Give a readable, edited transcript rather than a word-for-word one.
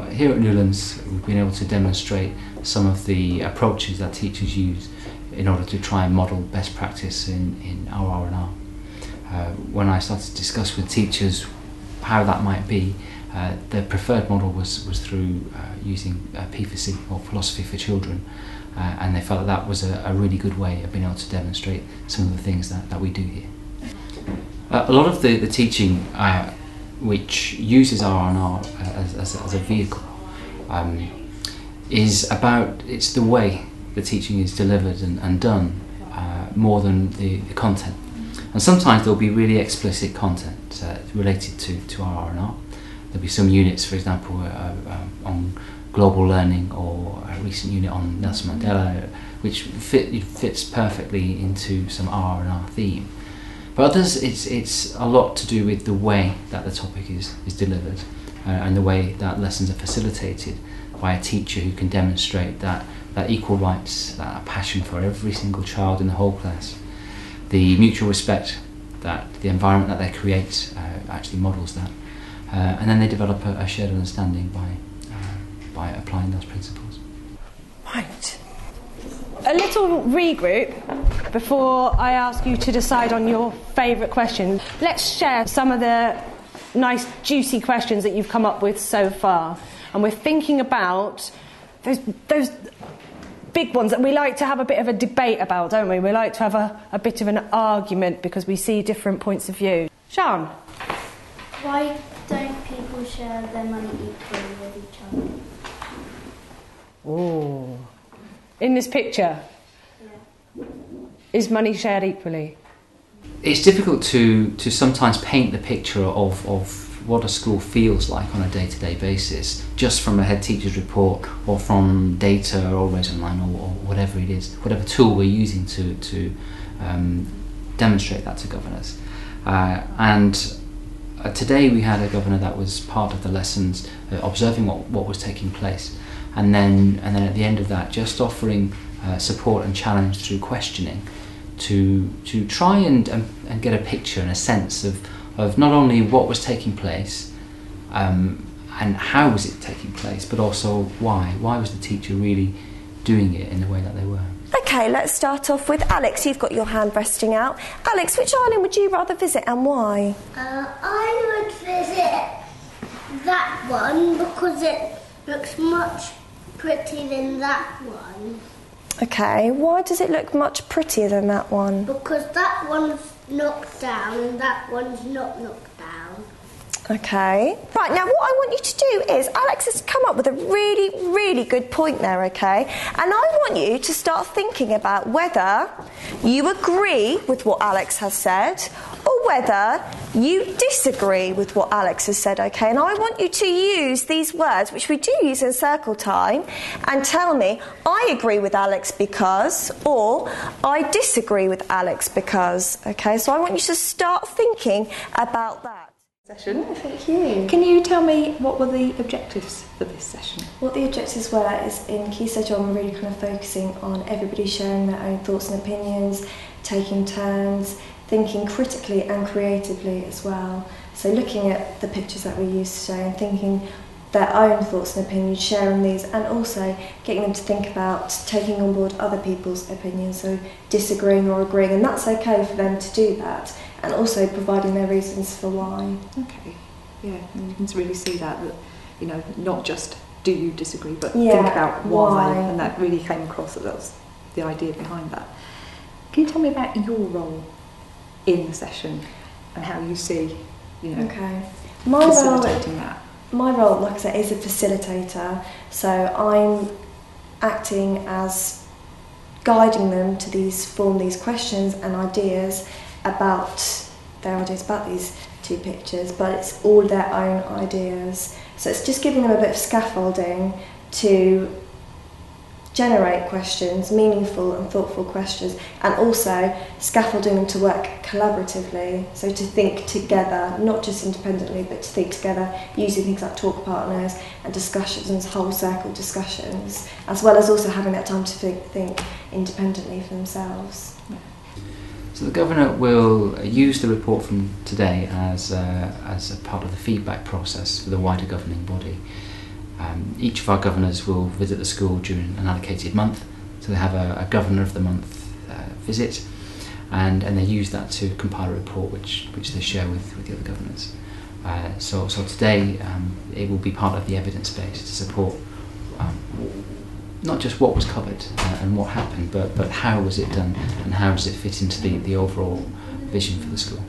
Here at Newlands, we've been able to demonstrate some of the approaches that teachers use in order to try and model best practice in our R&R. When I started to discuss with teachers how that might be, their preferred model was through using P4C, or Philosophy for Children, and they felt that was a really good way of being able to demonstrate some of the things that we do here. A lot of the teaching which uses R&R as a vehicle is about, it's the way the teaching is delivered and done more than the content. And sometimes there'll be really explicit content related to our R&R. There'll be some units, for example, on global learning, or a recent unit on Nelson Mandela, which fits perfectly into some R&R theme. But others, it's a lot to do with the way that the topic is delivered and the way that lessons are facilitated by a teacher who can demonstrate that equal rights, that passion for every single child in the whole class, the mutual respect, that the environment that they create actually models that, and then they develop a shared understanding by applying those principles. Right. A little regroup before I ask you to decide on your favourite question. Let's share some of the nice juicy questions that you've come up with so far. And we're thinking about those big ones that we like to have a bit of a debate about, don't we? We like to have a bit of an argument because we see different points of view. Sean? Why don't people share their money equally with each other? Oh. In this picture? Yeah. Is money shared equally? It's difficult to sometimes paint the picture of what a school feels like on a day-to-day basis just from a head teacher's report, or from data always online, or whatever it is, whatever tool we're using to demonstrate that to governors. Today we had a governor that was part of the lessons, observing what was taking place, and then at the end of that just offering support and challenge through questioning to try and get a picture and a sense of not only what was taking place and how was it taking place, but also why was the teacher really doing it in the way that they were. Okay, let's start off with Alex. You've got your hand resting out. Alex, which island would you rather visit and why? I would visit that one because it looks much prettier than that one. Okay, why does it look much prettier than that one? Because that one's knocked down and that one's not knocked down. Okay. Right, now what I want you to do is, Alex has come up with a really, really good point there, okay? And I want you to start thinking about whether you agree with what Alex has said or whether you disagree with what Alex has said, okay? And I want you to use these words, which we do use in circle time, and tell me, I agree with Alex because, or I disagree with Alex because, okay? So I want you to start thinking about that. Session. Thank you. Can you tell me what were the objectives for this session? What the objectives were is in Key Stage 1 we're really kind of focusing on everybody sharing their own thoughts and opinions, taking turns, thinking critically and creatively as well. So looking at the pictures that we used today and thinking their own thoughts and opinions, sharing these, and also getting them to think about taking on board other people's opinions, so disagreeing or agreeing, and that's okay for them to do that, and also providing their reasons for why. Okay, yeah, and you can really see that, you know, not just do you disagree, but Yeah, think about why, why. and that really came across, that was the idea behind that. Can you tell me about your role in the session and how you see, you know, Okay. facilitating that? My role, like I said, is a facilitator, so I'm acting as guiding them to form these questions and ideas about these two pictures, but it's all their own ideas. So it's just giving them a bit of scaffolding to generate questions, meaningful and thoughtful questions, and also scaffolding them to work collaboratively, so to think together, not just independently, but to think together using things like talk partners and discussions and whole circle discussions, as well as also having that time to think independently for themselves. So the Governor will use the report from today as a part of the feedback process for the wider governing body. Each of our governors will visit the school during an allocated month, so they have a governor of the month visit, and they use that to compile a report which they share with the other governors. So today it will be part of the evidence base to support not just what was covered and what happened, but how was it done and how does it fit into the overall vision for the school.